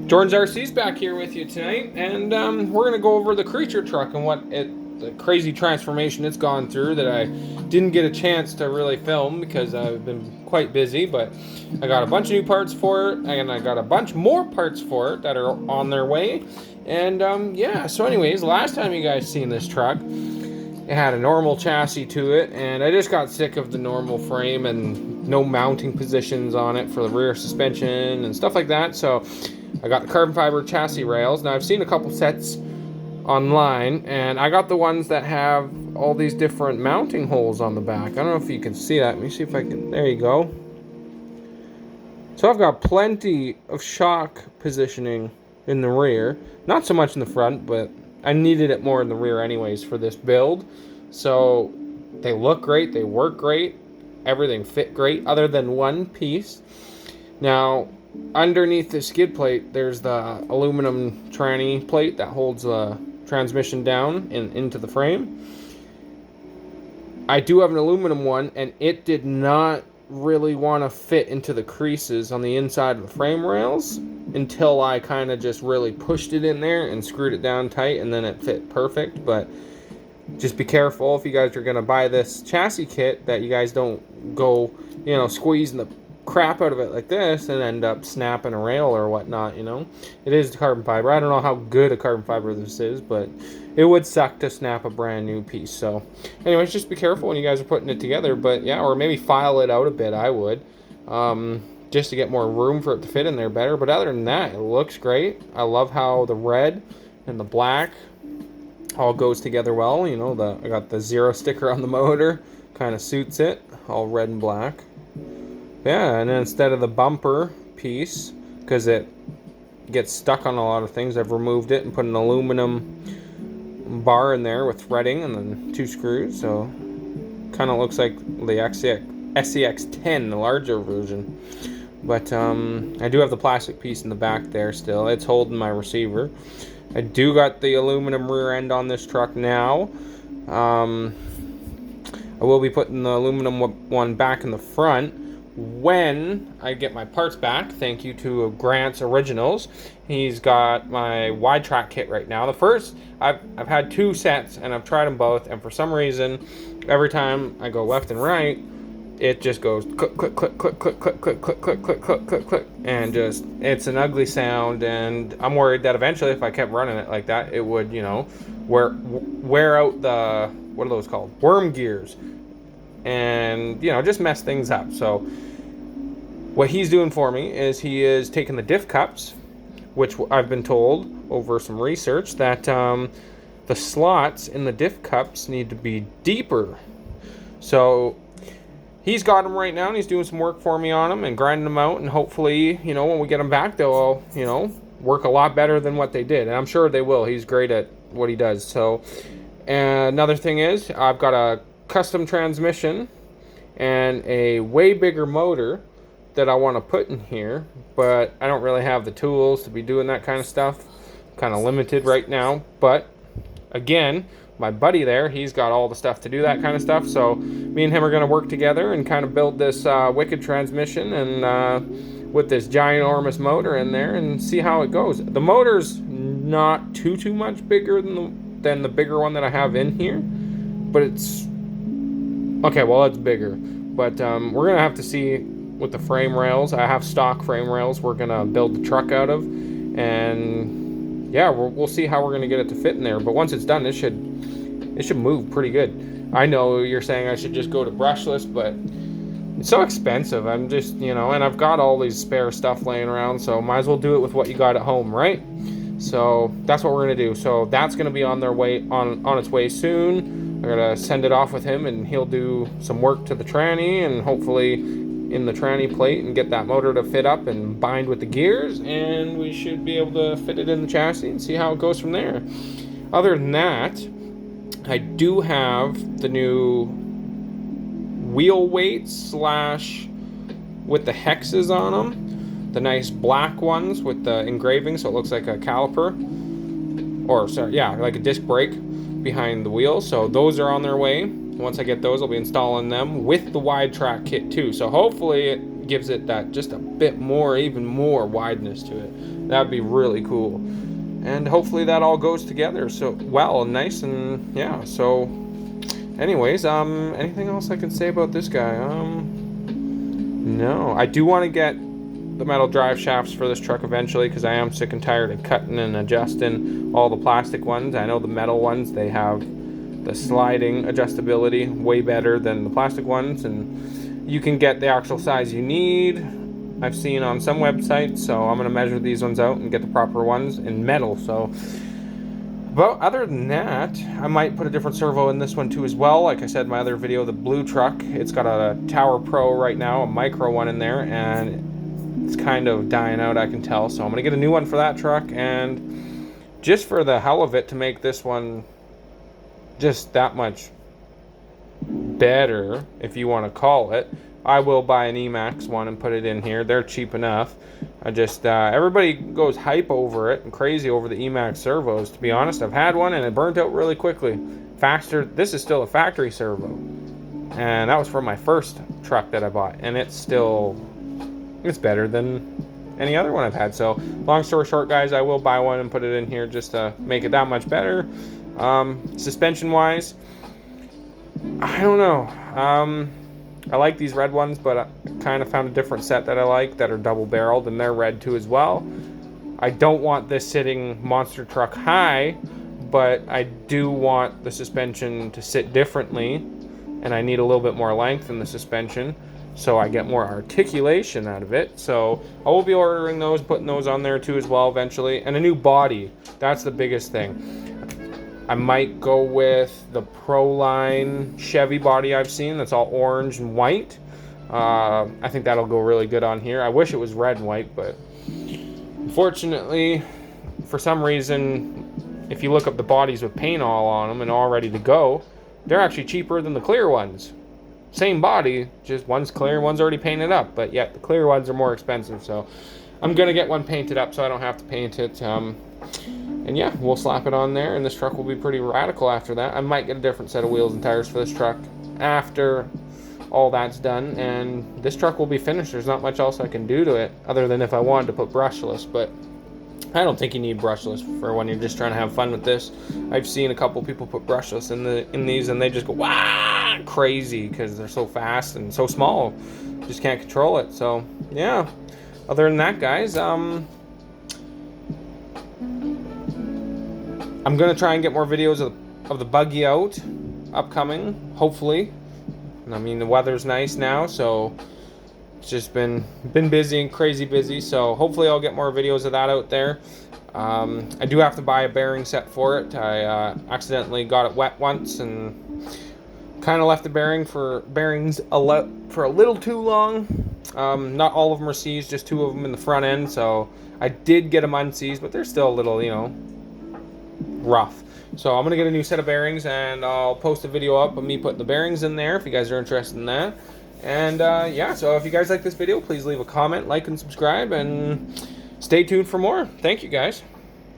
Jordan's RC's back here with you tonight, and we're going to go over the Creature truck and the crazy transformation it's gone through that I didn't get a chance to really film because I've been quite busy, but I got a bunch of new parts for it, and I got a bunch more parts for it that are on their way. And yeah, so anyways, last time you guys seen this truck, it had a normal chassis to it, and I just got sick of the normal frame and no mounting positions on it for the rear suspension and stuff like that. So I got the carbon fiber chassis rails. Now I've seen a couple sets online, and I got the ones that have all these different mounting holes on the back. I don't know if you can see that. Let me see if I can. There you go. So I've got plenty of shock positioning in the rear. Not so much in the front, but I needed it more in the rear anyways for this build. So they look great, they work great, everything fit great other than one piece. Now underneath the skid plate there's the aluminum tranny plate that holds the transmission down and into the frame. I do have an aluminum one, and it did not really want to fit into the creases on the inside of the frame rails until I kind of just really pushed it in there and screwed it down tight, and then it fit perfect. But just be careful if you guys are going to buy this chassis kit that you guys don't go, squeezing the crap out of it like this and end up snapping a rail or whatnot. It is carbon fiber. I don't know how good a carbon fiber this is, but it would suck to snap a brand new piece. So anyways, just be careful when you guys are putting it together. But yeah, or maybe file it out a bit. I would just to get more room for it to fit in there better. But other than that, it looks great. I love how the red and the black all goes together well. I got the 0 sticker on the motor, kind of suits it, all red and black. Yeah, and then instead of the bumper piece, because it gets stuck on a lot of things, I've removed it and put an aluminum bar in there with threading and then 2 screws. So kind of looks like the scx10, the larger version. But I do have the plastic piece in the back there still. It's holding my receiver. I do got the aluminum rear end on this truck now. I will be putting the aluminum one back in the front when I get my parts back. Thank you to Grant's Originals. He's got my wide track kit right now. The first, I've had 2 sets and I've tried them both, and for some reason every time I go left and right, it just goes click click click click click click click click click click click click click, and just it's an ugly sound. And I'm worried that eventually if I kept running it like that, it would wear out the, what are those called, worm gears, and just mess things up. So what he's doing for me is he is taking the diff cups, which I've been told over some research that the slots in the diff cups need to be deeper. So he's got them right now, and he's doing some work for me on them and grinding them out, and hopefully, when we get them back, they'll, work a lot better than what they did. And I'm sure they will. He's great at what he does. So, and another thing is, I've got a custom transmission and a way bigger motor that I want to put in here, but I don't really have the tools to be doing that kind of stuff. Kind of limited right now, but again, my buddy there, he's got all the stuff to do that kind of stuff. So me and him are going to work together and kind of build this wicked transmission, and with this ginormous motor in there, and see how it goes. The motor's not too much bigger than the bigger one that I have in here, but it's okay. Well, it's bigger, but we're gonna have to see with the frame rails. I have stock frame rails we're gonna build the truck out of, and yeah, we'll see how we're gonna get it to fit in there. But once it's done, it should move pretty good. I know you're saying I should just go to brushless, but it's so expensive. I'm just, and I've got all these spare stuff laying around, so might as well do it with what you got at home, right? So that's what we're gonna do. So that's gonna be on its way soon. I'm gonna send it off with him, and he'll do some work to the tranny and hopefully in the tranny plate and get that motor to fit up and bind with the gears, and we should be able to fit it in the chassis and see how it goes from there. Other than that, I do have the new wheel weights with the hexes on them, the nice black ones with the engraving, so it looks like a caliper, or sorry, yeah, like a disc brake behind the wheel. So those are on their way. Once I get those, I'll be installing them with the wide track kit too. So hopefully it gives it that just a bit more, even more wideness to it. That'd be really cool. And hopefully that all goes together so well and nice. And yeah, so anyways, anything else I can say about this guy? No, I do want to get the metal drive shafts for this truck eventually, because I am sick and tired of cutting and adjusting all the plastic ones. I know the metal ones, they have the sliding adjustability way better than the plastic ones, and you can get the actual size you need, I've seen on some websites. So I'm going to measure these ones out and get the proper ones in metal. So, but other than that, I might put a different servo in this one too as well. Like I said in my other video, the blue truck, it's got a Tower Pro right now, a micro one in there, and it's kind of dying out, I can tell. So I'm going to get a new one for that truck, and just for the hell of it, to make this one just that much better, if you want to call it, I will buy an Emax one and put it in here. They're cheap enough. I just, everybody goes hype over it and crazy over the Emax servos. To be honest, I've had one and it burnt out really quickly. Faster. This is still a factory servo, and that was from my first truck that I bought, and it's better than any other one I've had. So long story short, guys, I will buy one and put it in here just to make it that much better. Suspension wise, I don't know. I like these red ones, but I kind of found a different set that I like that are double barreled, and they're red too as well. I don't want this sitting monster truck high, but I do want the suspension to sit differently, and I need a little bit more length in the suspension, so I get more articulation out of it. So I will be ordering those, putting those on there too as well eventually. And a new body, that's the biggest thing. I might go with the Proline Chevy body I've seen, that's all orange and white. I think that'll go really good on here. I wish it was red and white, but unfortunately, for some reason, if you look up the bodies with paint all on them and all ready to go, they're actually cheaper than the clear ones. Same body, just one's clear, one's already painted up, but yet the clear ones are more expensive. So I'm gonna get one painted up so I don't have to paint it. And yeah, we'll slap it on there, and this truck will be pretty radical after that. I might get a different set of wheels and tires for this truck after all that's done, and this truck will be finished. There's not much else I can do to it other than if I wanted to put brushless, but I don't think you need brushless for when you're just trying to have fun with this. I've seen a couple people put brushless in these, and they just go wah crazy because they're so fast and so small, just can't control it. So yeah, other than that, guys, I'm gonna try and get more videos of the buggy out upcoming, hopefully. I mean, the weather's nice now, so it's just been busy and crazy busy. So hopefully I'll get more videos of that out there. I do have to buy a bearing set for it. I accidentally got it wet once and kind of left the bearings for a little too long. Not all of them are seized, just 2 of them in the front end. So I did get them unseized, but they're still a little, rough. So I'm gonna get a new set of bearings, and I'll post a video up of me putting the bearings in there if you guys are interested in that. And yeah, so if you guys like this video, please leave a comment, like, and subscribe, and stay tuned for more. Thank you, guys.